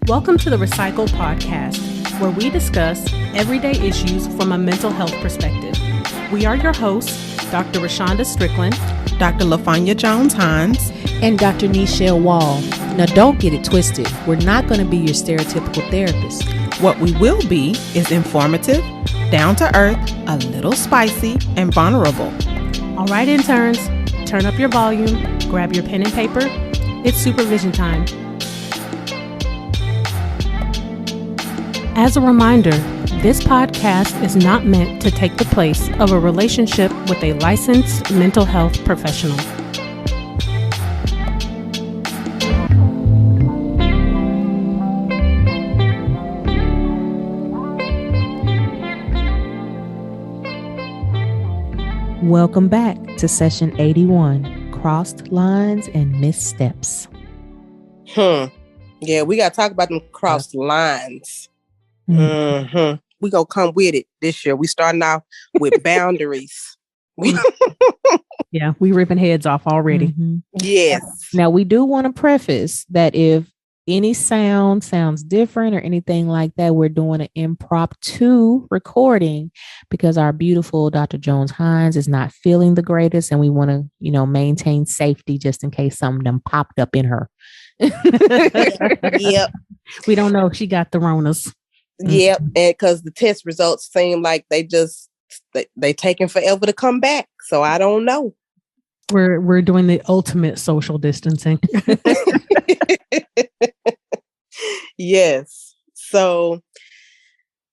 Welcome to the RePsychled podcast, where we discuss everyday issues from a mental health perspective. We are your hosts, Dr. Rashonda Strickland, Dr. LaFanya Jones-Hines, and Dr. Nichelle Wall. Now, don't get it twisted. We're not going to be your stereotypical therapist. What we will be is informative, down to earth, a little spicy, and vulnerable. All right, interns, turn up your volume, grab your pen and paper. It's supervision time. As a reminder, this podcast is not meant to take the place of a relationship with a licensed mental health professional. Welcome back to session 81, Crossed Lines and Missteps. Yeah, we got to talk about them crossed lines. Mm-hmm. We gonna come with it this year. We starting off with boundaries. Yeah, we ripping heads off already. Mm-hmm. Yes. Now, we do want to preface that if any sounds different or anything like that, we're doing an impromptu recording because our beautiful Dr. Jones-Hines is not feeling the greatest, and we want to, maintain safety just in case something done popped up in her. Yep. We don't know if she got the Ronas. Yep, and because the test results seem like they taking forever to come back, so I don't know. We're doing the ultimate social distancing. Yes. So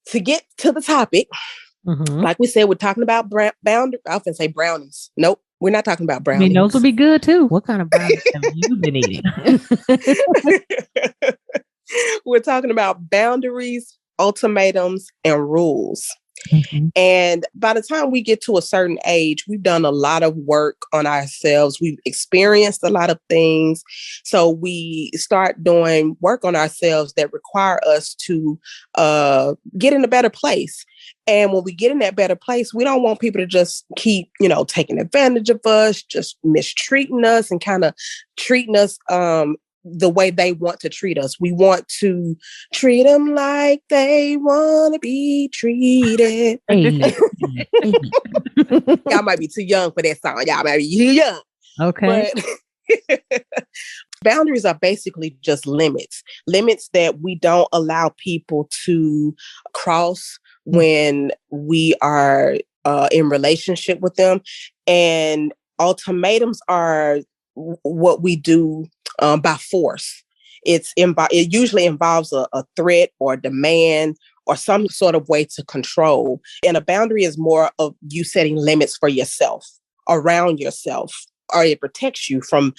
to get to the topic, like we said, we're talking about boundaries. I often say brownies. Nope, we're not talking about brownies. I mean, those would be good too. What kind of brownies have you been eating? We're talking about boundaries, ultimatums, and rules. Mm-hmm. And by the time we get to a certain age, we've done a lot of work on ourselves. We've experienced a lot of things. So we start doing work on ourselves that require us to get in a better place. And when we get in that better place, we don't want people to just keep, taking advantage of us, just mistreating us and kind of treating us the way they want to treat us. We want to treat them like they want to be treated. Hey. Y'all might be too young for that song. Y'all might be too young. Okay. But boundaries are basically just limits that we don't allow people to cross when we are in relationship with them. And ultimatums are what we do by force. It usually involves a threat or demand or some sort of way to control. And a boundary is more of you setting limits for yourself, around yourself, or it protects you from,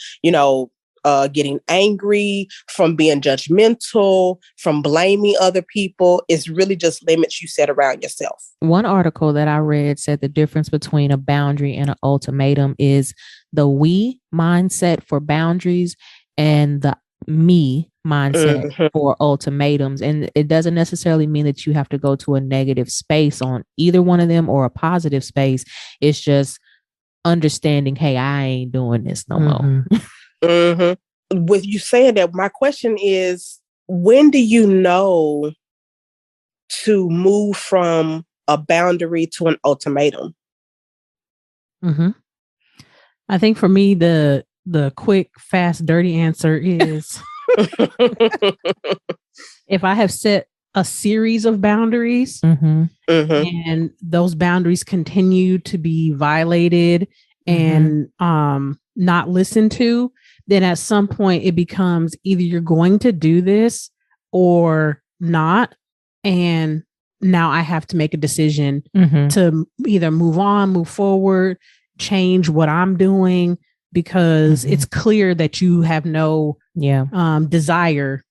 getting angry, from being judgmental, from blaming other people. It's really just limits you set around yourself. One article that I read said the difference between a boundary and an ultimatum is the we mindset for boundaries and the me mindset for ultimatums. And it doesn't necessarily mean that you have to go to a negative space on either one of them or a positive space. It's just understanding, hey, I ain't doing this no more. With you saying that, my question is, when do you know to move from a boundary to an ultimatum? I think for me, the quick, fast, dirty answer is if I have set a series of boundaries and those boundaries continue to be violated and not listened to, then at some point it becomes either you're going to do this or not. And now I have to make a decision to either move on, move forward, change what I'm doing, because it's clear that you have no desire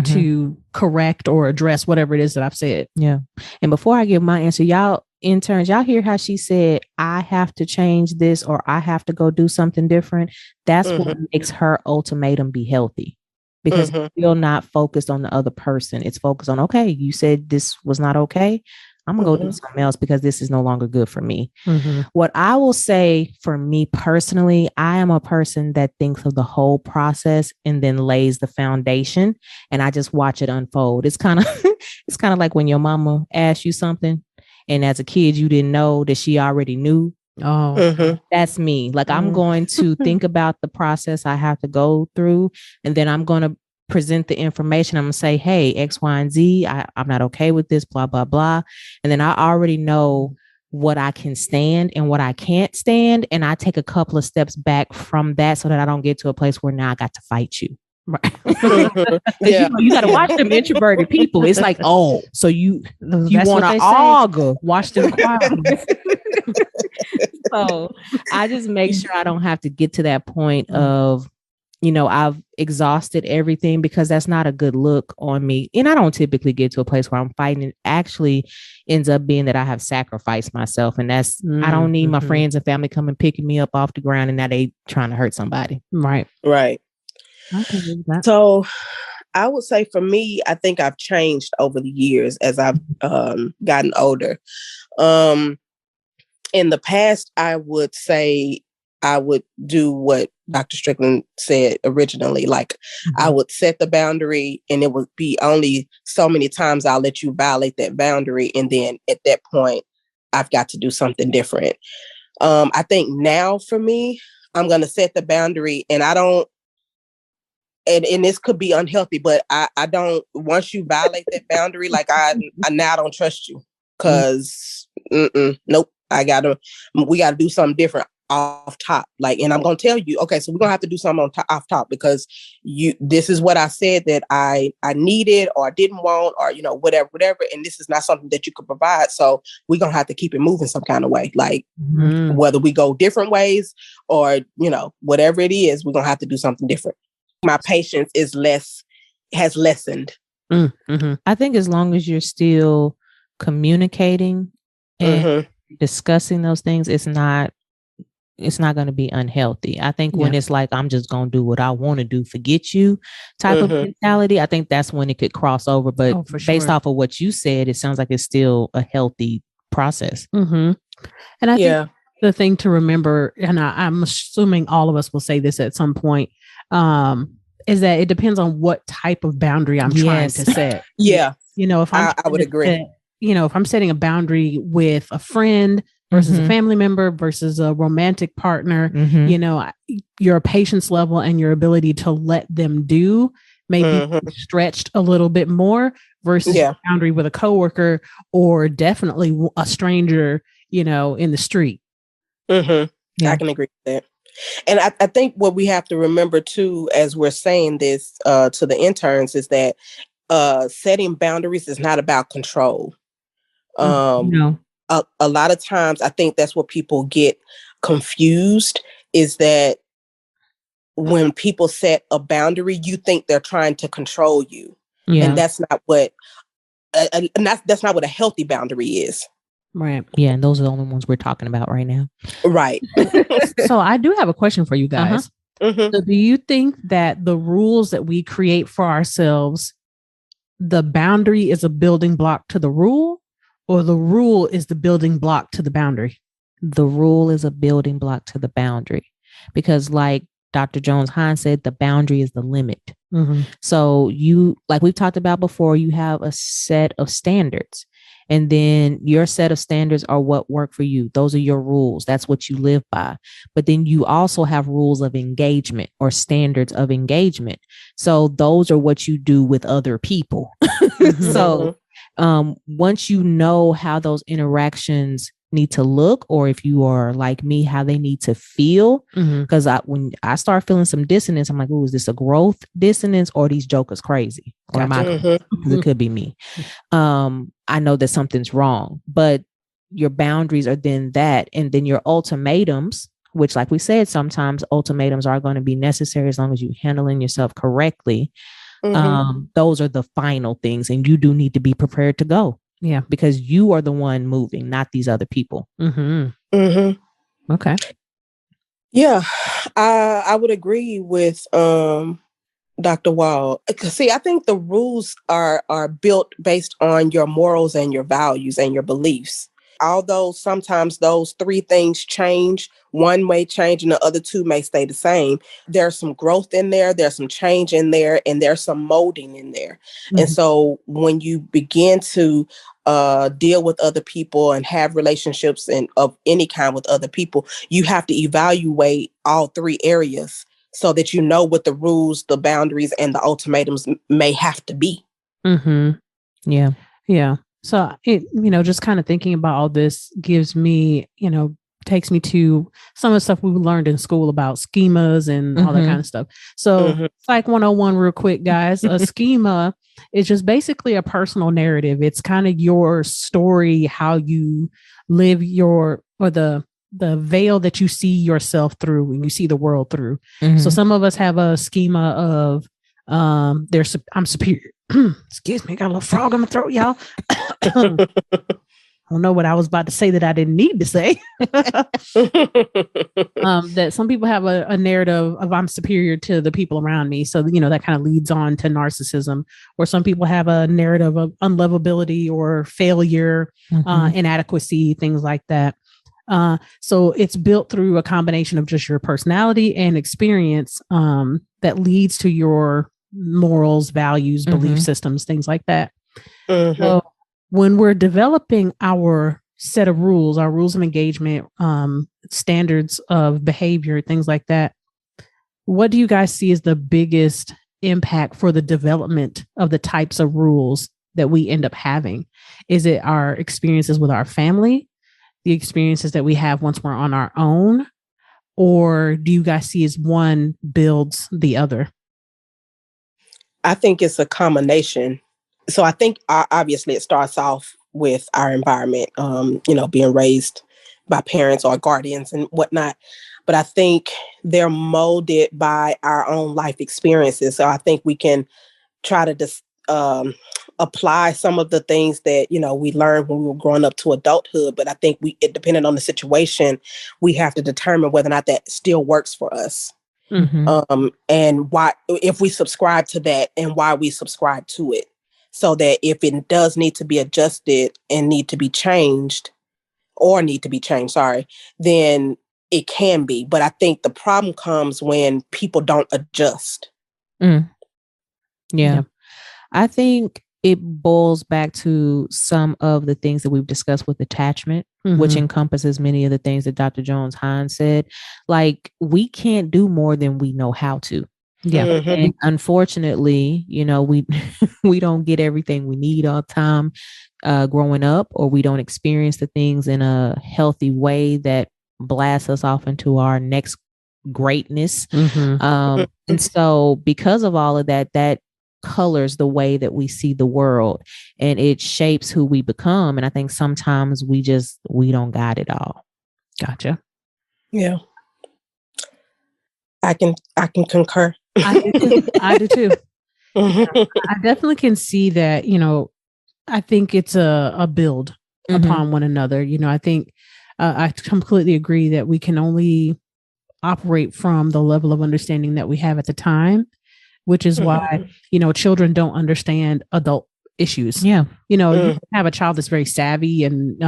to correct or address whatever it is that I've said. Yeah. And before I give my answer, y'all interns, y'all hear how she said, I have to change this or I have to go do something different. That's what makes her ultimatum be healthy, because it's still not focused on the other person. It's focused on, okay, you said this was not okay. I'm gonna go do something else because this is no longer good for me. Mm-hmm. What I will say for me personally, I am a person that thinks of the whole process and then lays the foundation, and I just watch it unfold. It's kind of it's kind of like when your mama asks you something, and as a kid you didn't know that she already knew. Oh, That's me. Like I'm going to think about the process I have to go through, and then I'm going to present the information. I'm going to say, hey, X, Y, and Z, I'm not okay with this, blah, blah, blah. And then I already know what I can stand and what I can't stand. And I take a couple of steps back from that so that I don't get to a place where now I got to fight you. Right. Yeah. You got to watch them introverted people. It's like, oh, so you want to argue. Watch them quietly. So I just make sure I don't have to get to that point of, you know, I've exhausted everything, because that's not a good look on me. And I don't typically get to a place where I'm fighting. It actually ends up being that I have sacrificed myself. And that's, I don't need my friends and family coming picking me up off the ground and now they trying to hurt somebody. Right. Right. Okay. So I would say for me, I think I've changed over the years as I've gotten older. In the past, I would say I would do what Dr. Strickland said originally. Like I would set the boundary, and it would be only so many times I'll let you violate that boundary. And then at that point, I've got to do something different. I think now for me, I'm going to set the boundary, and I don't, and this could be unhealthy, but I don't, once you violate that boundary, like I now don't trust you, because nope, we gotta do something different off top. Like, and I'm gonna tell you, okay, so we're gonna have to do something off top, because this is what I said that I needed or didn't want, or you know, whatever, and this is not something that you could provide. So we're gonna have to keep it moving some kind of way. Like whether we go different ways or, you know, whatever it is, we're gonna have to do something different. My patience has lessened. I think as long as you're still communicating and discussing those things, it's not going to be unhealthy. I think when it's like, I'm just going to do what I want to do, forget you type of mentality, I think that's when it could cross over. But based off of what you said, it sounds like it's still a healthy process. And I think the thing to remember, and I'm assuming all of us will say this at some point, is that it depends on what type of boundary I'm trying to set. Yeah. You know, if I would agree. You know, if I'm setting a boundary with a friend versus a family member versus a romantic partner, you know, your patience level and your ability to let them do may be stretched a little bit more versus a boundary with a coworker or definitely a stranger, you know, in the street. I can agree with that. And I think what we have to remember too, as we're saying this to the interns, is that setting boundaries is not about control. No. A lot of times, I think that's what people get confused, is that when people set a boundary, you think they're trying to control you. And that's not what that's not what a healthy boundary is. Right. Yeah. And those are the only ones we're talking about right now. Right. So I do have a question for you guys. So do you think that the rules that we create for ourselves, the boundary is a building block to the rule, or the rule is the building block to the boundary? The rule is a building block to the boundary, because like Dr. Jones-Hines said, the boundary is the limit. So you, like we've talked about before, you have a set of standards, and then your set of standards are what work for you. Those are your rules. That's what you live by. But then you also have rules of engagement or standards of engagement. So those are what you do with other people. So once you know how those interactions need to look, or if you are like me, how they need to feel, because when I start feeling some dissonance, I'm like, oh, is this a growth dissonance, or these jokers crazy, or am I? It could be me. I know that something's wrong, but your boundaries are then that, and then your ultimatums, which, like we said, sometimes ultimatums are going to be necessary as long as you're handling yourself correctly. Those are the final things, and you do need to be prepared to go. Yeah, because you are the one moving, not these other people. Okay. Yeah, I would agree with Dr. Wall. See, I think the rules are built based on your morals and your values and your beliefs. Although sometimes those three things change, one may change and the other two may stay the same. There's some growth in there, there's some change in there, and there's some molding in there. Mm-hmm. And so when you begin to deal with other people and have relationships and of any kind with other people, you have to evaluate all three areas so that you know what the rules, the boundaries, and the ultimatums may have to be. Mm-hmm. Yeah. Yeah. So it, just kind of thinking about all this gives me, takes me to some of the stuff we learned in school about schemas and all that kind of stuff. So Psych 101 real quick, guys. A schema is just basically a personal narrative. It's kind of your story, how you live the veil that you see yourself through and you see the world through. So some of us have a schema of I'm superior. Excuse me, got a little frog in my throat, y'all. I don't know what I was about to say that I didn't need to say. That some people have a narrative of I'm superior to the people around me. So, that kind of leads on to narcissism. Or some people have a narrative of unlovability or failure, inadequacy, things like that. So it's built through a combination of just your personality and experience that leads to your morals, values, belief systems, things like that. So when we're developing our set of rules, our rules of engagement, standards of behavior, things like that, what do you guys see as the biggest impact for the development of the types of rules that we end up having? Is it our experiences with our family, the experiences that we have once we're on our own, or do you guys see as one builds the other? I think it's a combination. So I think obviously it starts off with our environment, being raised by parents or guardians and whatnot. But I think they're molded by our own life experiences. So I think we can try to apply some of the things that, we learned when we were growing up to adulthood. But I think depending on the situation, we have to determine whether or not that still works for us. And why, if we subscribe to that and why we subscribe to it, so that if it does need to be adjusted and need to be changed, then it can be. But I think the problem comes when people don't adjust. Yeah. I think it boils back to some of the things that we've discussed with attachment, which encompasses many of the things that Dr. Jones-Hines said. Like, we can't do more than we know how to. Yeah. And unfortunately, we don't get everything we need all the time growing up, or we don't experience the things in a healthy way that blasts us off into our next greatness. And so because of all of that, that colors the way that we see the world, and it shapes who we become. And I think sometimes we don't got it all. Gotcha. Yeah. I can concur. I do too. I definitely can see that, I think it's a build upon one another. I think I completely agree that we can only operate from the level of understanding that we have at the time, which is why, children don't understand adult issues. Yeah. You have a child that's very savvy and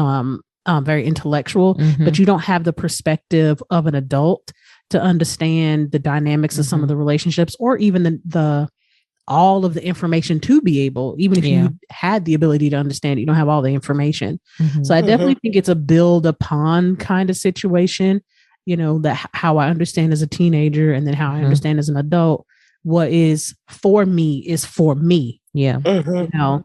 very intellectual, but you don't have the perspective of an adult to understand the dynamics of some of the relationships, or even the all of the information to be able, even if you had the ability to understand it, you don't have all the information. So I definitely think it's a build upon kind of situation, that how I understand as a teenager and then how I understand as an adult. What is for me is for me. Yeah. And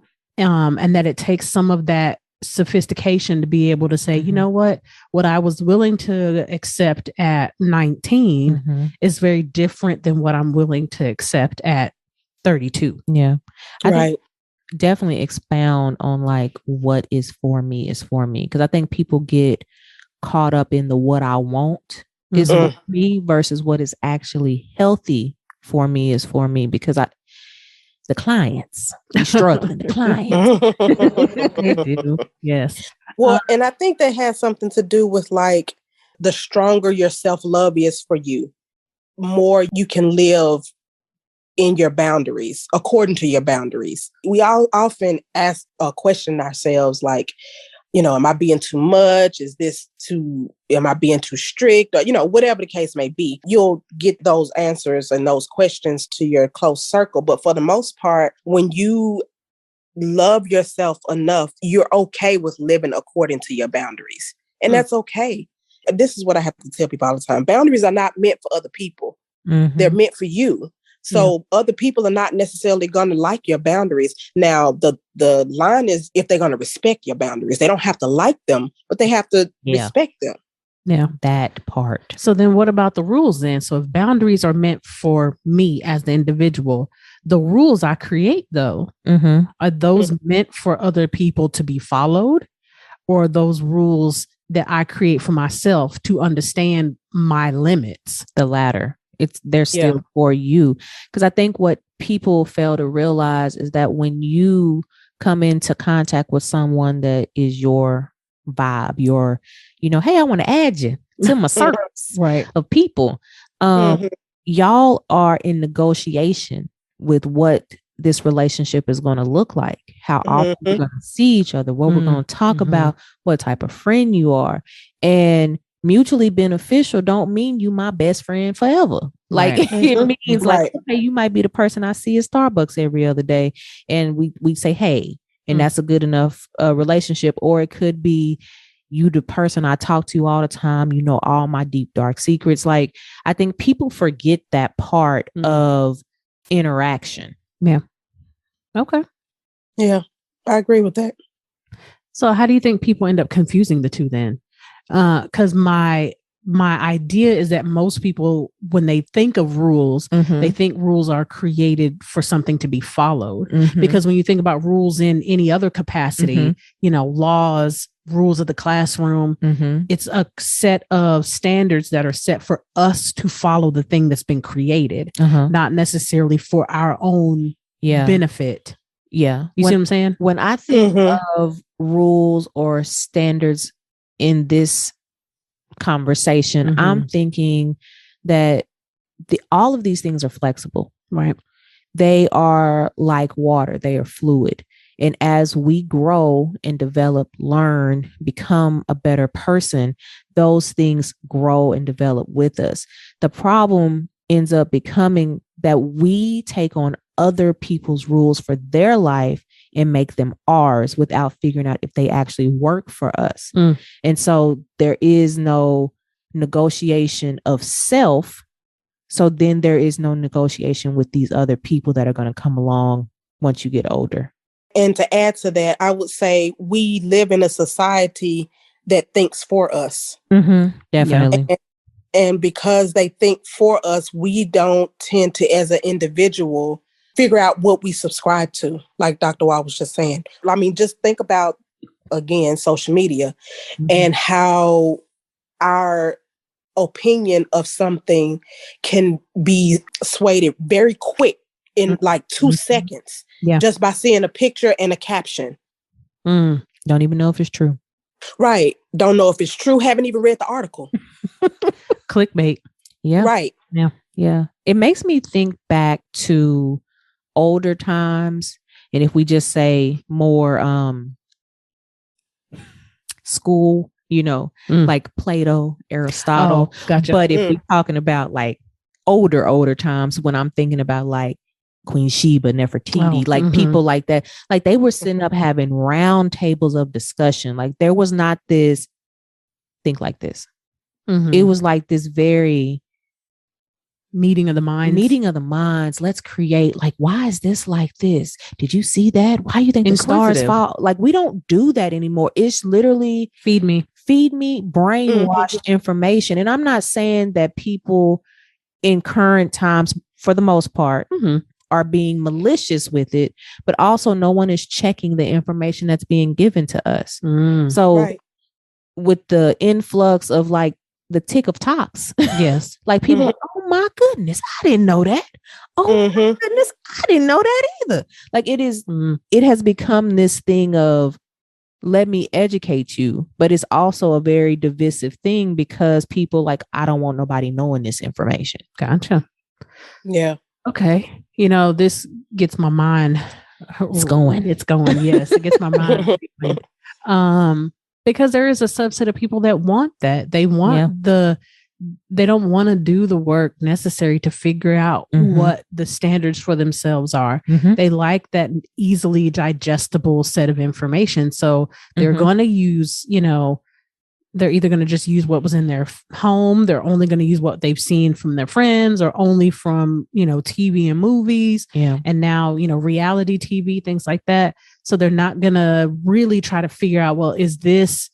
that it takes some of that sophistication to be able to say, what I was willing to accept at 19 is very different than what I'm willing to accept at 32. Yeah. I think definitely expound on like what is for me is for me. Because I think people get caught up in the what I want is for me versus what is actually healthy for me is for me. Because the clients be struggling. The clients. They do. Yes. Well, and I think that has something to do with like the stronger your self-love is for you, more you can live in your boundaries, according to your boundaries. We all often ask or question ourselves like, am I being too much? Am I being too strict? Or, whatever the case may be, you'll get those answers and those questions to your close circle. But for the most part, when you love yourself enough, you're okay with living according to your boundaries. And that's okay. This is what I have to tell people all the time. Boundaries are not meant for other people. Mm-hmm. They're meant for you. So other people are not necessarily going to like your boundaries. Now, the line is if they're going to respect your boundaries. They don't have to like them, but they have to respect them. Yeah, that part. So then what about the rules then? So if boundaries are meant for me as the individual, the rules I create, though, are those meant for other people to be followed, or are those rules that I create for myself to understand my limits? The latter. They're still for you. Because I think what people fail to realize is that when you come into contact with someone that is your vibe, hey, I want to add you to my circles of people. Y'all are in negotiation with what this relationship is going to look like, how often we're going to see each other, what we're going to talk about, what type of friend you are. And mutually beneficial don't mean you my best friend forever. Like it means like, okay, you might be the person I see at Starbucks every other day. And we say, hey, and that's a good enough relationship. Or it could be you, the person I talk to all the time, all my deep, dark secrets. Like, I think people forget that part of interaction. Yeah. Okay. Yeah, I agree with that. So how do you think people end up confusing the two then? Because my idea is that most people, when they think of rules, they think rules are created for something to be followed. Because when you think about rules in any other capacity, laws, rules of the classroom, it's a set of standards that are set for us to follow the thing that's been created, not necessarily for our own benefit. Yeah. You see what I'm saying? When I think of rules or standards in this conversation, I'm thinking that all of these things are flexible, right? They are like water. They are fluid. And as we grow and develop, learn, become a better person, those things grow and develop with us. The problem ends up becoming that we take on other people's rules for their life and make them ours without figuring out if they actually work for us. And so there is no negotiation of self. So then there is no negotiation with these other people that are going to come along once you get older. And to add to that, I would say we live in a society that thinks for us. Definitely. And because they think for us, we don't tend to, as an individual, figure out what we subscribe to, like Dr. Wall was just saying. I mean, just think about, again, social media and how our opinion of something can be swayed very quick in like 2 seconds, just by seeing a picture and a caption. Don't even know if it's true. Right. Don't know if it's true. Haven't even read the article. Clickbait. Yeah. Right. Yeah. Yeah. It makes me think back to older times. And if we just say more school, like Plato, Aristotle. Oh, gotcha. But if we're talking about like older times, when I'm thinking about like Queen Sheba, Nefertiti, people like that, like they were sitting up having round tables of discussion. Like there was not this think like this. It was like this very meeting of the minds. Let's create, like, why is this like this? Did you see that? Why do you think the stars fall? Like, we don't do that anymore. It's literally feed me, brainwashed information. And I'm not saying that people in current times, for the most part, are being malicious with it, but also no one is checking the information that's being given to us. So with the influx of like the TikToks, yes, like people, oh my goodness, I didn't know that. Oh my goodness, I didn't know that either. Like it is, it has become this thing of let me educate you, but it's also a very divisive thing because people like, I don't want nobody knowing this information. Gotcha. Yeah. Okay. This gets my mind. It's going. Yes, it gets my mind. Because there is a subset of people that want that. They want they don't want to do the work necessary to figure out what the standards for themselves are. They like that easily digestible set of information. So they're going to use, they're either going to just use what was in their home. They're only going to use what they've seen from their friends or only from, TV and movies. Yeah. And now, reality TV, things like that. So they're not going to really try to figure out, well, is this,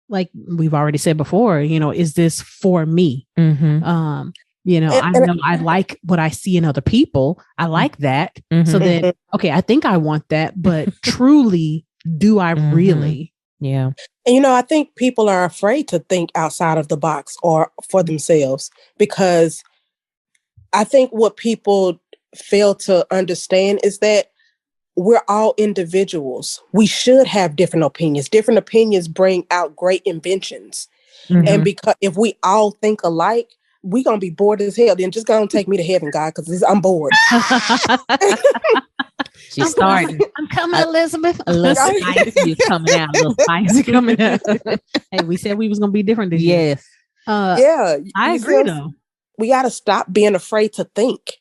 like we've already said before, is this for me? I know I like what I see in other people. I like that. So then, okay, I think I want that, but truly, do I really? Yeah. And, I think people are afraid to think outside of the box or for themselves, because I think what people fail to understand is that we're all individuals. We should have different opinions. Different opinions bring out great inventions. And because if we all think alike, we're going to be bored as hell. Then just go and take me to heaven, God, because I'm bored. She's starting. I'm coming, Elizabeth. A little spicy coming out. A little spicy coming out. Hey, we said we was going to be different this year. Yes. I agree, though. We got to stop being afraid to think.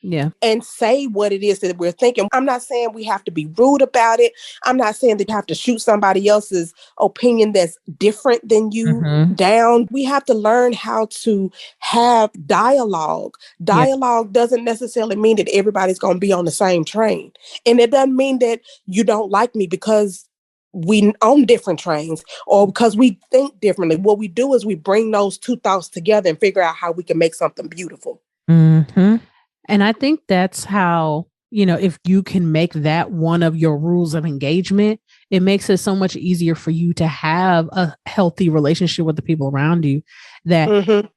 Yeah. And say what it is that we're thinking. I'm not saying we have to be rude about it. I'm not saying that you have to shoot somebody else's opinion that's different than you down. We have to learn how to have dialogue. Dialogue doesn't necessarily mean that everybody's going to be on the same train. And it doesn't mean that you don't like me because we own different trains or because we think differently. What we do is we bring those two thoughts together and figure out how we can make something beautiful. And I think that's how, if you can make that one of your rules of engagement, it makes it so much easier for you to have a healthy relationship with the people around you. That I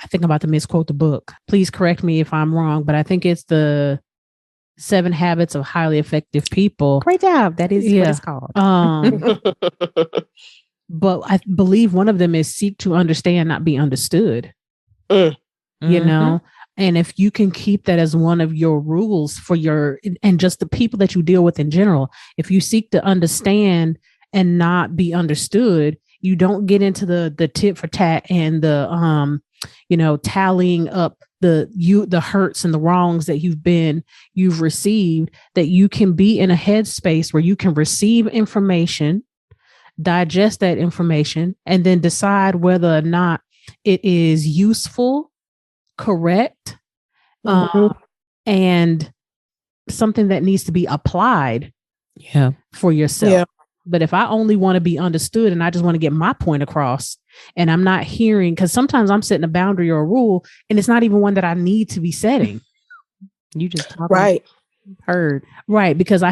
think I'm about to misquote the book. Please correct me if I'm wrong, but I think it's the 7 Habits of Highly Effective People. Great job. That is what it's called. But I believe one of them is seek to understand, not be understood. And if you can keep that as one of your rules for and just the people that you deal with in general, if you seek to understand and not be understood, you don't get into the tit for tat and the tallying up the hurts and the wrongs that you've received, that you can be in a headspace where you can receive information, digest that information, and then decide whether or not it is useful, correct, and something that needs to be applied for yourself. But if I only want to be understood and I just want to get my point across, and I'm not hearing, because sometimes I'm setting a boundary or a rule and it's not even one that I need to be setting. You just talk heard. Right. Because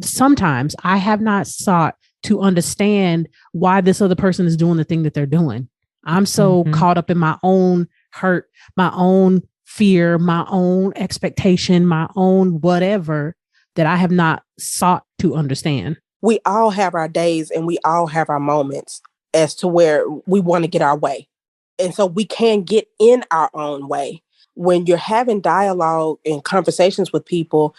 sometimes I have not sought to understand why this other person is doing the thing that they're doing. I'm so caught up in my own hurt, my own fear, my own expectation, my own whatever, that I have not sought to understand. We all have our days and we all have our moments as to where we want to get our way. And so we can get in our own way. When you're having dialogue and conversations with people,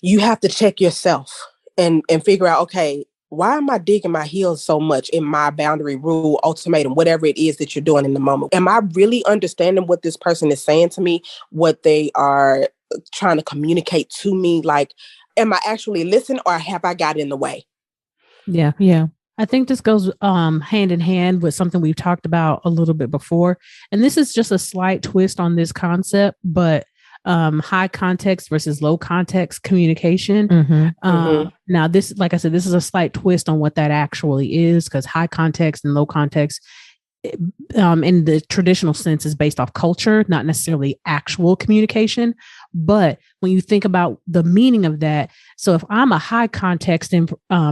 you have to check yourself and figure out, okay, why am I digging my heels so much in my boundary, rule, ultimatum, whatever it is that you're doing in the moment? Am I really understanding what this person is saying to me, what they are trying to communicate to me? Like, am I actually listening, or have I got in the way? Yeah. Yeah. I think this goes hand in hand with something we've talked about a little bit before. And this is just a slight twist on this concept, but high context versus low context communication. Now this, like I said, this is a slight twist on what that actually is, because high context and low context in the traditional sense is based off culture, not necessarily actual communication. But when you think about the meaning of that, so if I'm a high context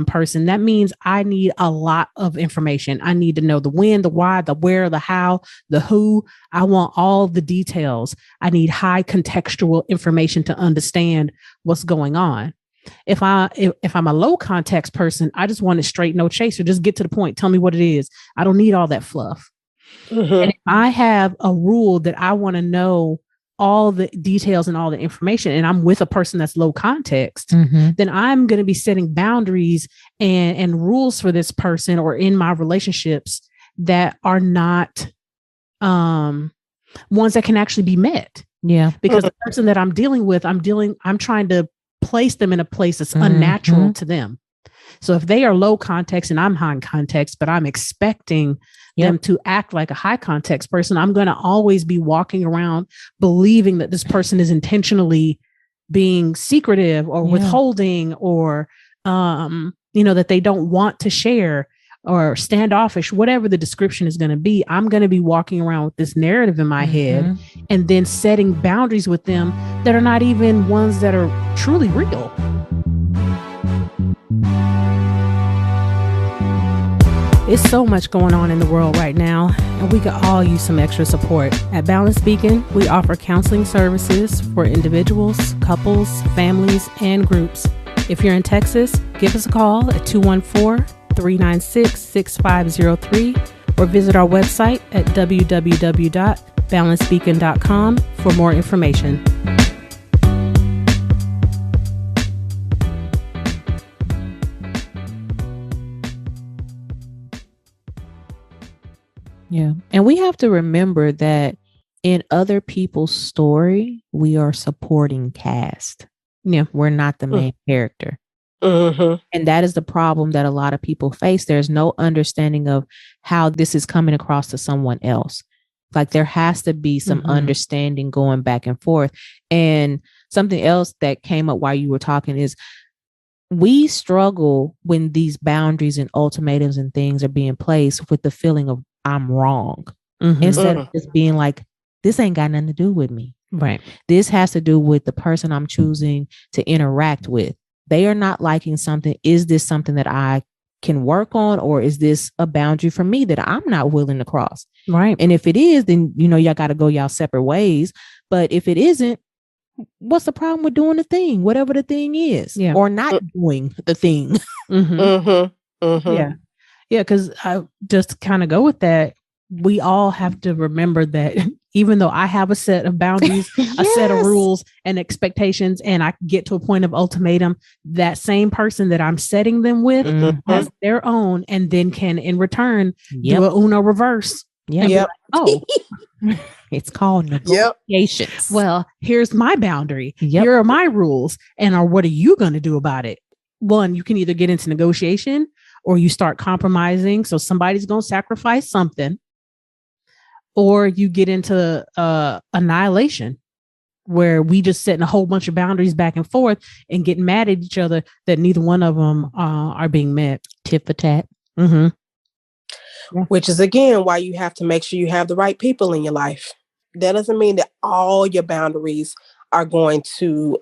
person, that means I need a lot of information. I need to know the when, the why, the where, the how, the who. I want all the details. I need high contextual information to understand what's going on. If I'm a low context person, I just want it straight, no chaser. Just get to the point. Tell me what it is. I don't need all that fluff. And if I have a rule that I want to know all the details and all the information, and I'm with a person that's low context, then I'm going to be setting boundaries and rules for this person or in my relationships that are not ones that can actually be met. Yeah. Because the person that I'm dealing with, I'm trying to place them in a place that's unnatural to them. So if they are low context and I'm high context, but I'm expecting them to act like a high context person, I'm going to always be walking around believing that this person is intentionally being secretive or withholding or, that they don't want to share or standoffish, whatever the description is going to be. I'm going to be walking around with this narrative in my head and then setting boundaries with them that are not even ones that are truly real. It's so much going on in the world right now, and we could all use some extra support. At Balanced Beacon, we offer counseling services for individuals, couples, families, and groups. If you're in Texas, give us a call at 214-396-6503 or visit our website at www.balancedbeacon.com for more information. Yeah. And we have to remember that in other people's story, we are supporting cast. Yeah. We're not the main character. And that is the problem that a lot of people face. There's no understanding of how this is coming across to someone else. Like there has to be some understanding going back and forth. And something else that came up while you were talking is we struggle when these boundaries and ultimatums and things are being placed with the feeling of I'm wrong instead of just being like, this ain't got nothing to do with me. Right. This has to do with the person I'm choosing to interact with. They are not liking something. Is this something that I can work on, or is this a boundary for me that I'm not willing to cross? Right. And if it is, then, y'all got to go y'all separate ways. But if it isn't, what's the problem with doing the thing, whatever the thing is, or not doing the thing? Yeah. Yeah, because I just kind of go with that. We all have to remember that even though I have a set of boundaries, a set of rules and expectations, and I get to a point of ultimatum, that same person that I'm setting them with has their own, and then can in return do a Uno reverse. Like, oh, it's called negotiations. Well, here's my boundary. Here are my rules. And what are you going to do about it? One, you can either get into negotiation or you start compromising. So somebody's going to sacrifice something, or you get into annihilation, where we just setting a whole bunch of boundaries back and forth and getting mad at each other that neither one of them are being met. Tit for tat. Which is, again, why you have to make sure you have the right people in your life. That doesn't mean that all your boundaries are going to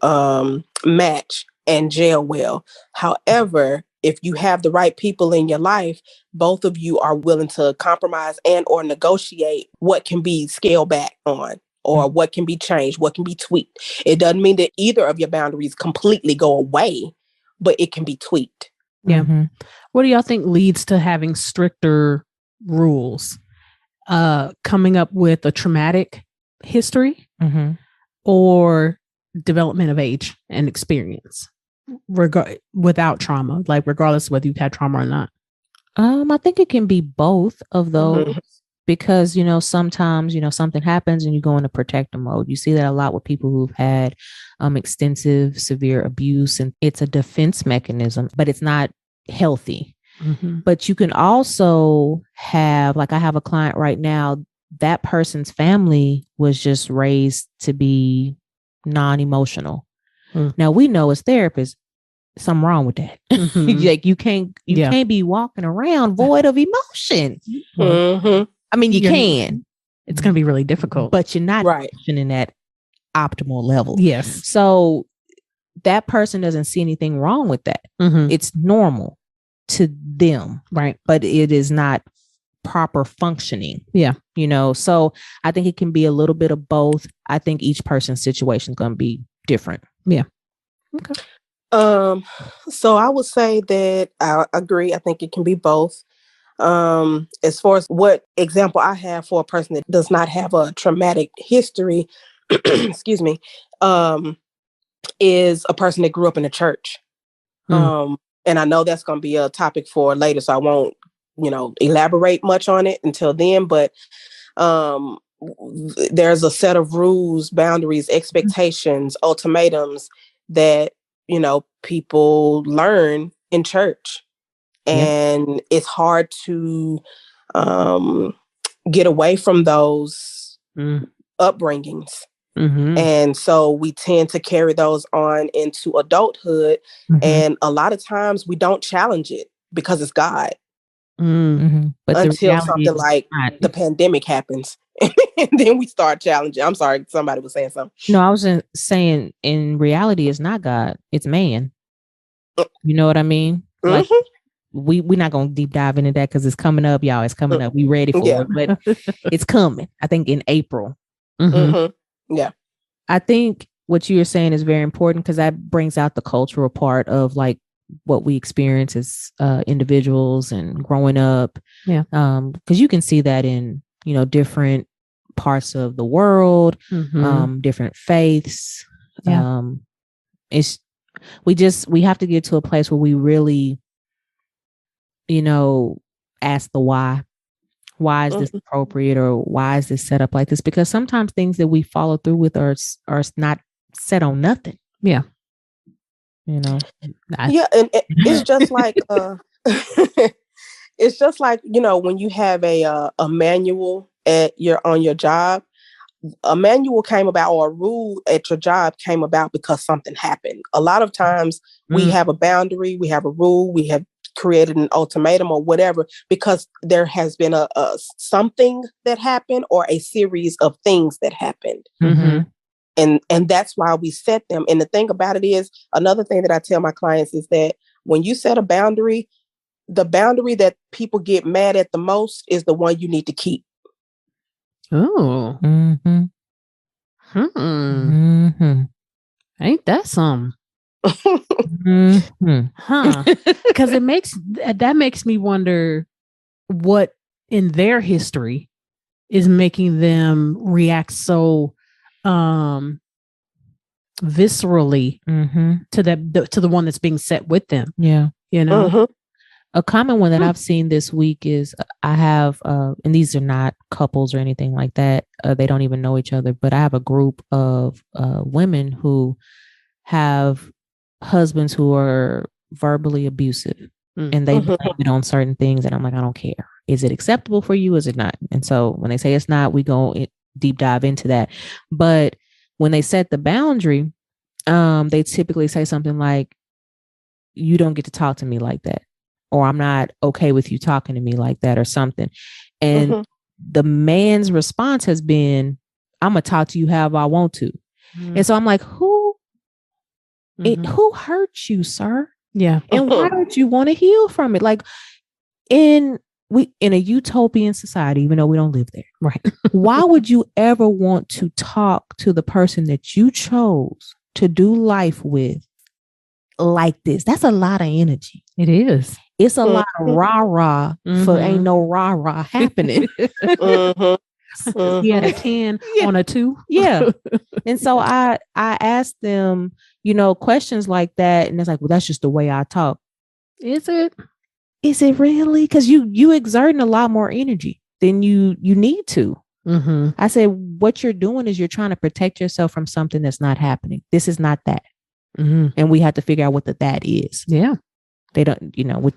match and gel well. However, if you have the right people in your life, both of you are willing to compromise and or negotiate what can be scaled back on, or what can be changed, what can be tweaked. It doesn't mean that either of your boundaries completely go away, but it can be tweaked. Yeah. What do y'all think leads to having stricter rules? Coming up with a traumatic history or development of age and experience? Without trauma, like regardless of whether you've had trauma or not. I think it can be both of those because, sometimes, something happens and you go into protector mode. You see that a lot with people who've had extensive, severe abuse, and it's a defense mechanism, but it's not healthy. But you can also have, like I have a client right now, that person's family was just raised to be non-emotional. Now we know as therapists, something wrong with that. Like you can't be walking around void of emotion. I mean, you can. It's going to be really difficult, but you're not functioning at optimal level. Yes. So that person doesn't see anything wrong with that. It's normal to them, right? But it is not proper functioning. Yeah. So I think it can be a little bit of both. I think each person's situation is going to be different. Yeah. Okay. So I would say that I agree. I think it can be both. As far as what example I have for a person that does not have a traumatic history, excuse me, is a person that grew up in a church. And I know that's going to be a topic for later, so I won't, elaborate much on it until then. But there's a set of rules, boundaries, expectations, ultimatums that, people learn in church. And it's hard to get away from those upbringings. And so we tend to carry those on into adulthood. And a lot of times we don't challenge it because it's God. But until something like the pandemic happens. And then we start challenging. I'm sorry, somebody was saying something. No, I wasn't saying in reality it's not God, it's man. You know what I mean? Like we're not gonna deep dive into that because it's coming up, y'all. It's coming up. We ready for it, but it's coming. I think in April. Yeah. I think what you were saying is very important because that brings out the cultural part of like what we experience as individuals and growing up. Yeah. Because you can see that in, different parts of the world, different faiths. Yeah. We have to get to a place where we really, ask the why. Why is this appropriate, or why is this set up like this? Because sometimes things that we follow through with are not set on nothing. Yeah. Yeah. And it's just like, it's just like, when you have a manual on your job, a manual came about, or a rule at your job came about because something happened. A lot of times we have a boundary, we have a rule, we have created an ultimatum or whatever, because there has been a something that happened or a series of things that happened. And that's why we set them. And the thing about it is, another thing that I tell my clients is that when you set a boundary, the boundary that people get mad at the most is the one you need to keep. Oh. Ain't that some? Because that makes me wonder what in their history is making them react so viscerally to the one that's being set with them. Yeah. A common one that I've seen this week is I have, and these are not couples or anything like that. They don't even know each other, but I have a group of women who have husbands who are verbally abusive and they blame it on certain things. And I'm like, I don't care. Is it acceptable for you? Is it not? And so when they say it's not, we go deep dive into that. But when they set the boundary, they typically say something like, you don't get to talk to me like that. Or I'm not okay with you talking to me like that or something. And the man's response has been, I'm going to talk to you however I want to. And so I'm like, who hurt you, sir? Yeah. And why don't you want to heal from it? Like in a utopian society, even though we don't live there. Right. Why would you ever want to talk to the person that you chose to do life with like this? That's a lot of energy. It is. It's a lot of rah-rah for ain't no rah-rah happening. He had a 10 on a 2. Yeah. And so I asked them, questions like that. And it's like, well, that's just the way I talk. Is it? Is it really? Because you exerting a lot more energy than you need to. I said, what you're doing is you're trying to protect yourself from something that's not happening. This is not that. And we have to figure out what that is. Yeah. They don't, with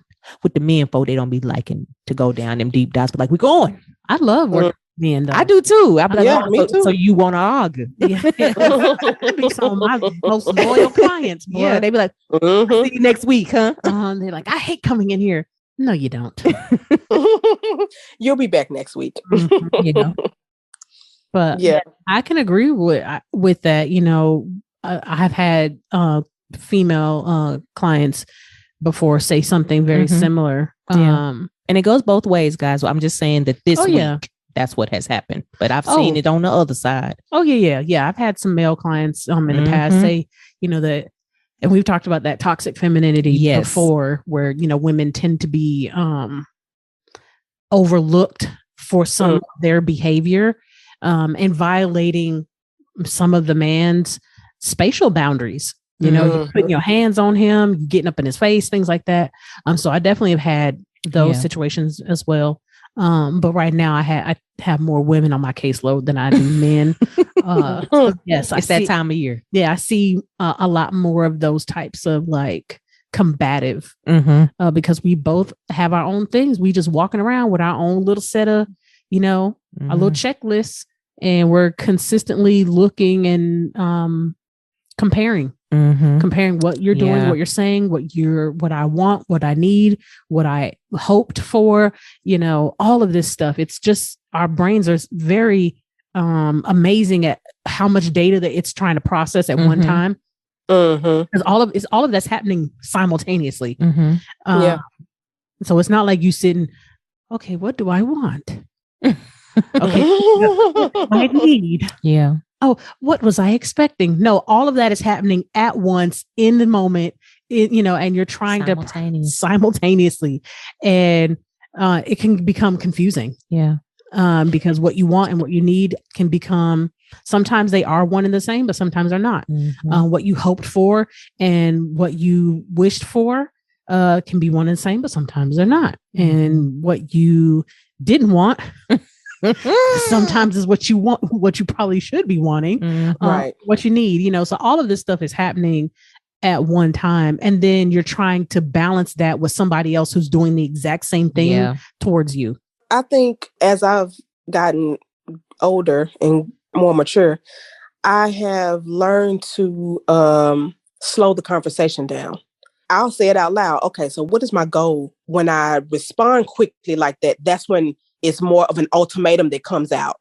the men folk, they don't be liking to go down them deep dives, but like, we're going. I love working men, though. I do too. I'm like, me too. So you want to argue? Yeah. That'd be some of my most loyal clients, boy. Yeah, they be like, see you next week, huh? They're like, I hate coming in here. No, you don't. You'll be back next week. But yeah, I can agree with that. I have had female clients before say something very similar. And it goes both ways, guys. I'm just saying that this week, that's what has happened. But I've seen it on the other side. Oh, yeah. I've had some male clients in the past say, that, and we've talked about that toxic femininity before, where, women tend to be overlooked for some of their behavior, and violating some of the man's spatial boundaries. You know, you're putting your hands on him, you're getting up in his face, things like that. So I definitely have had those situations as well. But right now I have more women on my caseload than I do men. So yes, it's that time of year. Yeah, I see a lot more of those types of like combative, because we both have our own things. We just walking around with our own little set of, you know, a little checklist, and we're consistently looking and comparing what you're doing, what you're saying, what I want, what I need, what I hoped for, you know, all of this stuff. It's just, our brains are very amazing at how much data that it's trying to process at one time. Because all of that's happening simultaneously. So it's not like you sitting, okay, what do I want? Okay, what do I need? Yeah. Oh, what was I expecting? No, all of that is happening at once in the moment, you know, and you're trying to simultaneously, and it can become confusing. Yeah. Because what you want and what you need can become, sometimes they are one and the same, but sometimes they're not. What you hoped for and what you wished for can be one and the same, but sometimes they're not. And what you didn't want sometimes is what you want, what you probably should be wanting, right? What you need, you know. So all of this stuff is happening at one time, and then you're trying to balance that with somebody else who's doing the exact same thing towards you. I think as I've gotten older and more mature, I have learned to slow the conversation down. I'll say it out loud. Okay, so what is my goal? When I respond quickly like that, that's when it's more of an ultimatum that comes out.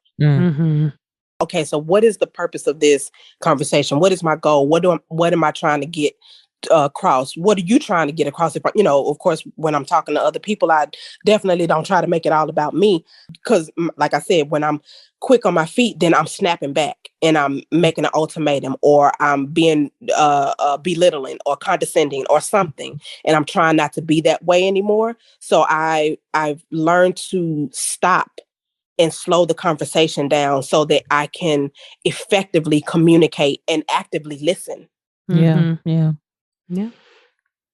Okay, so what is the purpose of this conversation? What is my goal? What am I trying to get across? What are you trying to get across? If, you know, of course, when I'm talking to other people, I definitely don't try to make it all about me, because like I said, when I'm quick on my feet, then I'm snapping back and I'm making an ultimatum, or I'm being belittling or condescending or something, and I'm trying not to be that way anymore. So I've learned to stop and slow the conversation down so that I can effectively communicate and actively listen. Yeah.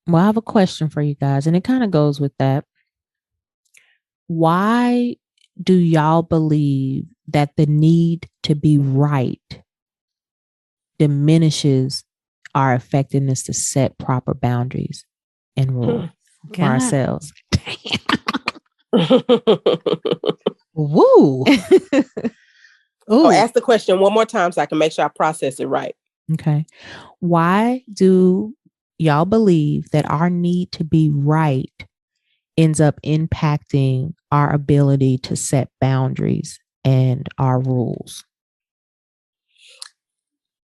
Well, I have a question for you guys, and it kind of goes with that. Why do y'all believe that the need to be right diminishes our effectiveness to set proper boundaries and rules for ourselves? Woo! Oh, ask the question one more time so I can make sure I process it right. Okay. Why do y'all believe that our need to be right ends up impacting our ability to set boundaries and our rules?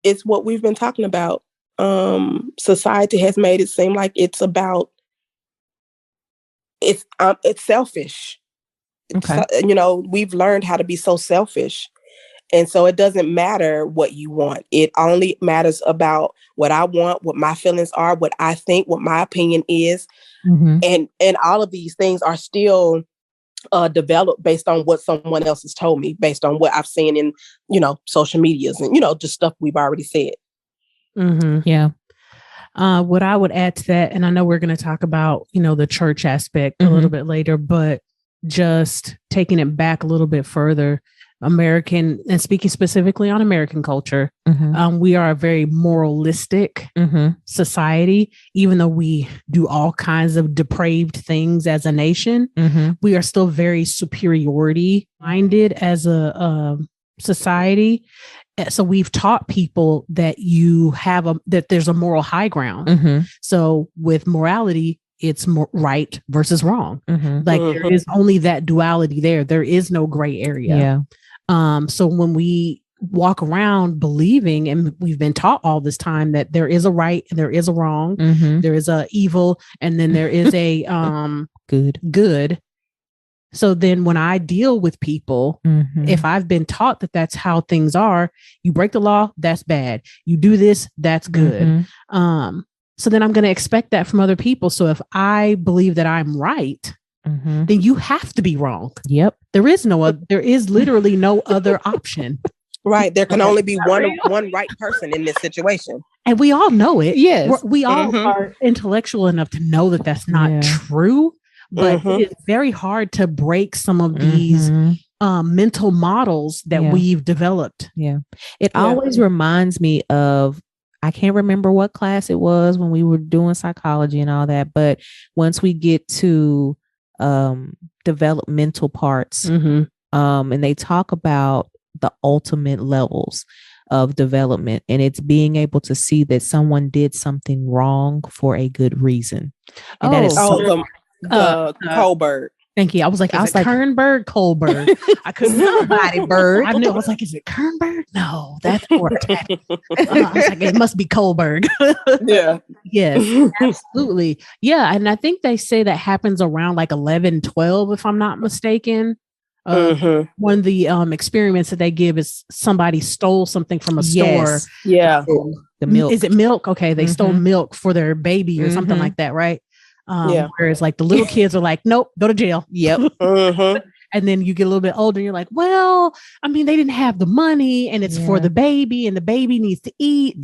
It's what we've been talking about. Society has made it seem like it's about, it's selfish. Okay. You know, we've learned how to be so selfish. And so it doesn't matter what you want. It only matters about what I want, what my feelings are, what I think, what my opinion is. And all of these things are still developed based on what someone else has told me, based on what I've seen in, you know, social medias and, you know, just stuff we've already said. Yeah. What I would add to that, and I know we're going to talk about, you know, the church aspect a little bit later, but just taking it back a little bit further, American, and speaking specifically on American culture, we are a very moralistic society. Even though we do all kinds of depraved things as a nation, we are still very superiority minded as a society. So we've taught people that that there's a moral high ground. So with morality, it's more right versus wrong. Like there is only that duality there. There is no gray area. So when we walk around believing, and we've been taught all this time, that there is a right and there is a wrong, there is a evil, and then there is a good. So then when I deal with people, if I've been taught that that's how things are, you break the law, that's bad. You do this, that's good. So then I'm going to expect that from other people. So if I believe that I'm right, then you have to be wrong. Yep. There is literally no other option. Right. There can only be one right person in this situation. And we all know it. Yes. We all are intellectual enough to know that that's not true. But it is very hard to break some of these mental models that we've developed. Yeah. It always reminds me of, I can't remember what class it was when we were doing psychology and all that. But once we get to developmental parts, and they talk about the ultimate levels of development, and it's being able to see that someone did something wrong for a good reason. And that is the Kohlberg. Thank you. I was like, Kernberg, Kohlberg. I couldn't somebody bird. I knew. I was like, is it Kernberg? No, that's Ortec. I was like, it must be Kohlberg. Yeah. Yes, absolutely. Yeah. And I think they say that happens around like 11, 12, if I'm not mistaken. One of the experiments that they give is somebody stole something from a store. Yeah. The milk. Is it milk? Okay. They stole milk for their baby or something like that, right? Whereas like the little kids are like, nope, go to jail. Yep. And then you get a little bit older and you're like, well, I mean, they didn't have the money and it's for the baby and the baby needs to eat.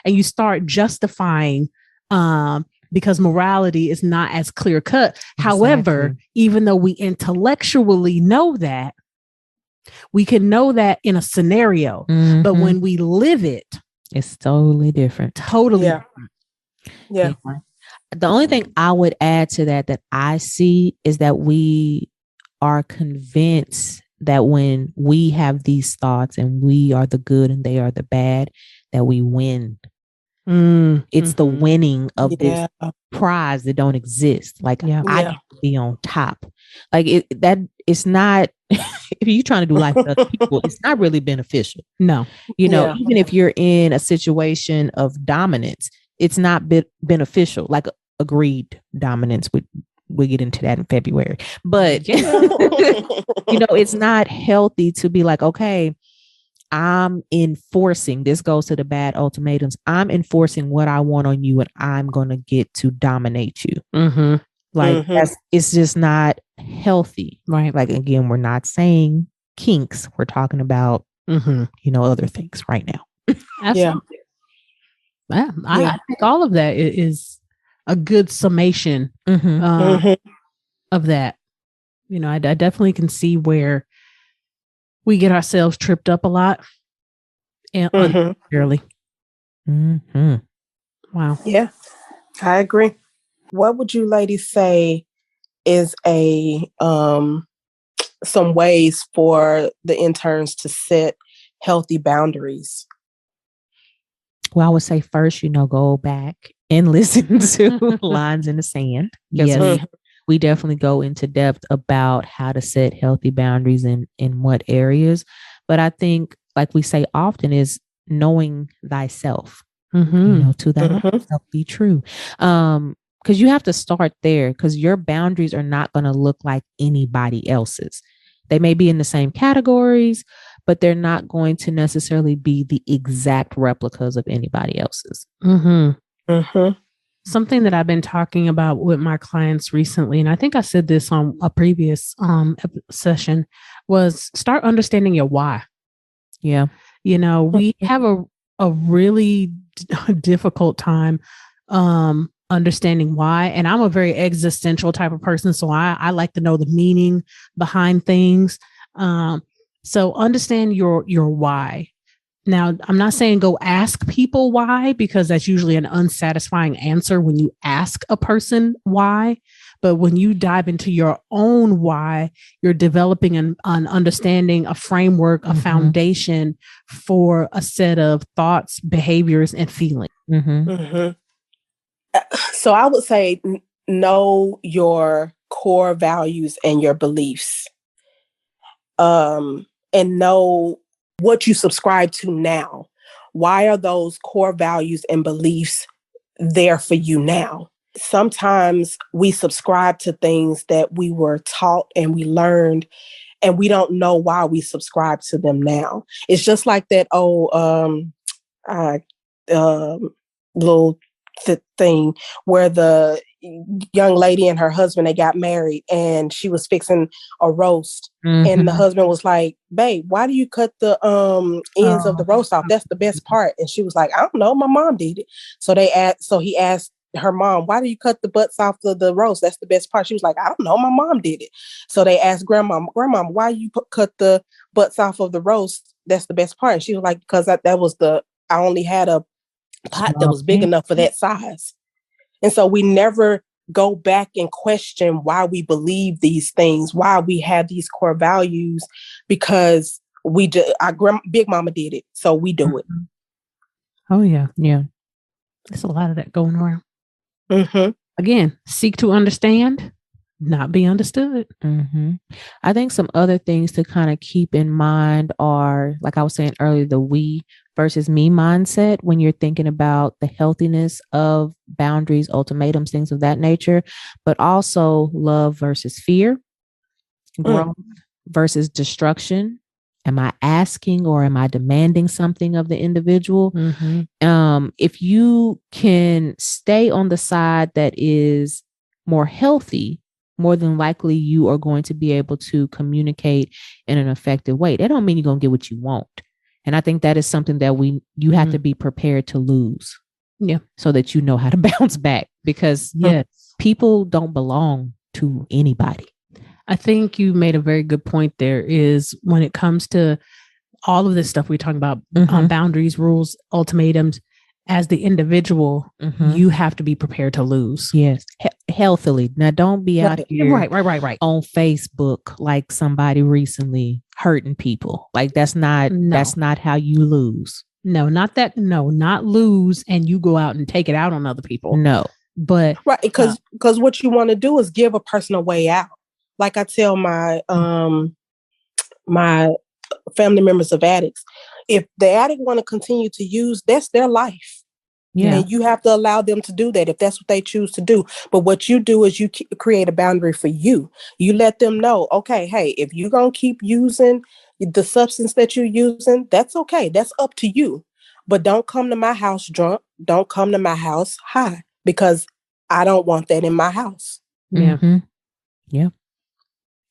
And you start justifying, because morality is not as clear cut. Exactly. However, even though we intellectually know that, we can know that in a scenario, but when we live it, it's totally different. Totally different. Yeah. The only thing I would add to that I see is that we are convinced that when we have these thoughts and we are the good and they are the bad, that we win. It's the winning of this prize that don't exist. Like I get to be on top. Like it's not, if you're trying to do life with other people, it's not really beneficial. No. You know, even if you're in a situation of dominance, it's not beneficial. Like agreed dominance, we'll get into that in February. But, you know, it's not healthy to be like, okay, I'm enforcing, this goes to the bad ultimatums. I'm enforcing what I want on you and I'm going to get to dominate you. Like it's just not healthy. Right. Like, again, we're not saying kinks. We're talking about, you know, other things right now. Absolutely. Yeah. I think all of that is a good summation of that. You know, I definitely can see where we get ourselves tripped up a lot and unnecessarily. Wow. Yeah, I agree. What would you ladies say is some ways for the interns to set healthy boundaries? Well, I would say first, you know, go back and listen to Lines in the Sand. Yes. We definitely go into depth about how to set healthy boundaries in what areas. But I think, like we say often, is knowing thyself. You know, to thyself be true. Because you have to start there, because your boundaries are not going to look like anybody else's. They may be in the same categories, but they're not going to necessarily be the exact replicas of anybody else's. Something that I've been talking about with my clients recently, and I think I said this on a previous session, was start understanding your why. Yeah. You know, we have a really difficult time understanding why. And I'm a very existential type of person. So I like to know the meaning behind things. So understand your why. Now, I'm not saying go ask people why, because that's usually an unsatisfying answer when you ask a person why. But when you dive into your own why, you're developing an understanding, a framework, a foundation for a set of thoughts, behaviors, and feelings. So I would say know your core values and your beliefs, and know what you subscribe to now. Why are those core values and beliefs there for you now? Sometimes we subscribe to things that we were taught and we learned, and we don't know why we subscribe to them now. It's just like that little thing where young lady and her husband, they got married, and she was fixing a roast. And the husband was like, babe, why do you cut the ends of the roast off? That's the best part. And she was like, I don't know, my mom did it. So he asked her mom, why do you cut the butts off the roast? That's the best part. She was like, I don't know, my mom did it. So they asked grandma, why you cut the butts off of the roast? That's the best part. And she was like, because I only had a pot that was big enough for that size. And so we never go back and question why we believe these things, why we have these core values, because Big Mama did it, so we do it. Oh yeah. There's a lot of that going around. Again, seek to understand, not be understood. I think some other things to kind of keep in mind are, like I was saying earlier, the we versus me mindset when you're thinking about the healthiness of boundaries, ultimatums, things of that nature, but also love versus fear, growth versus destruction. Am I asking or am I demanding something of the individual? If you can stay on the side that is more healthy, more than likely you are going to be able to communicate in an effective way. That don't mean you're going to get what you want. And I think that is something that you have to be prepared to lose. Yeah. So that you know how to bounce back, because people don't belong to anybody. I think you made a very good point there, is when it comes to all of this stuff we're talking about, boundaries, rules, ultimatums, as the individual, you have to be prepared to lose. Yes. Healthily. Now, don't be out here right on Facebook like somebody recently hurting people. Like that's not how you lose. No, not that. No, not lose and you go out and take it out on other people. No. But right, because what you want to do is give a person a way out. Like I tell my my family members of addicts, if the addict want to continue to use, that's their life. Yeah. And you have to allow them to do that if that's what they choose to do. But what you do is you create a boundary for you. You let them know, okay, hey, if you're going to keep using the substance that you're using, that's okay. That's up to you. But don't come to my house drunk. Don't come to my house high, because I don't want that in my house. Yeah.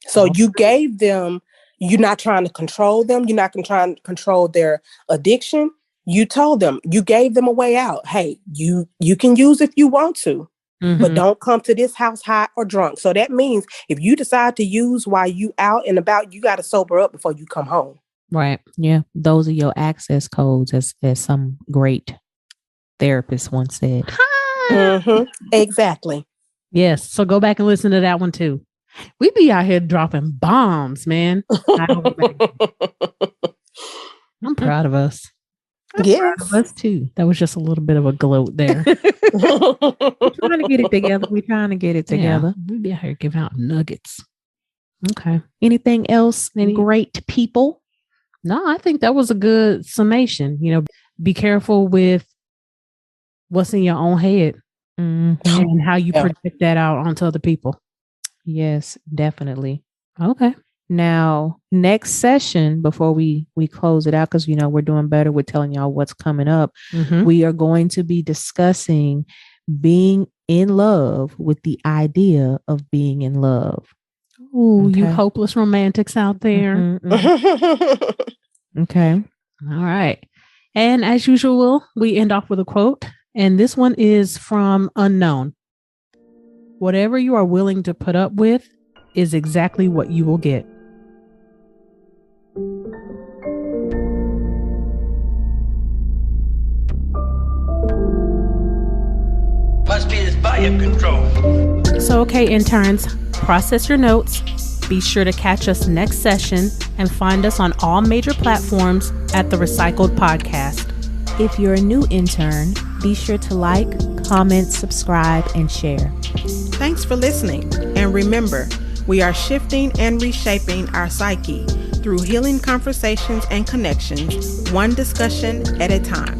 So you gave them, you're not trying to control them. You're not trying to control their addiction. You told them, you gave them a way out. Hey, you can use if you want to, but don't come to this house high or drunk. So that means if you decide to use while you out and about, you got to sober up before you come home. Right. Yeah. Those are your access codes, as some great therapist once said. Exactly. Yes. So go back and listen to that one too. We be out here dropping bombs, man. I'm proud of us. Yes. Proud of us too. That was just a little bit of a gloat there. We're trying to get it together. Yeah, we be out here giving out nuggets. Okay. Anything else? Any great people? No, I think that was a good summation. Be careful with what's in your own head and how you project that out onto other people. Yes, definitely. Okay. Now, next session, before we close it out, because, we're doing better with telling y'all what's coming up, we are going to be discussing being in love with the idea of being in love. Ooh, you hopeless romantics out there. Okay. All right. And as usual, we end off with a quote. And this one is from Unknown. Whatever you are willing to put up with is exactly what you will get. Must be this volume control. So, okay, interns, process your notes. Be sure to catch us next session and find us on all major platforms at the RePsychled Podcast. If you're a new intern, be sure to like, comment, subscribe, and share. Thanks for listening. And remember, we are shifting and reshaping our psyche through healing conversations and connections, one discussion at a time.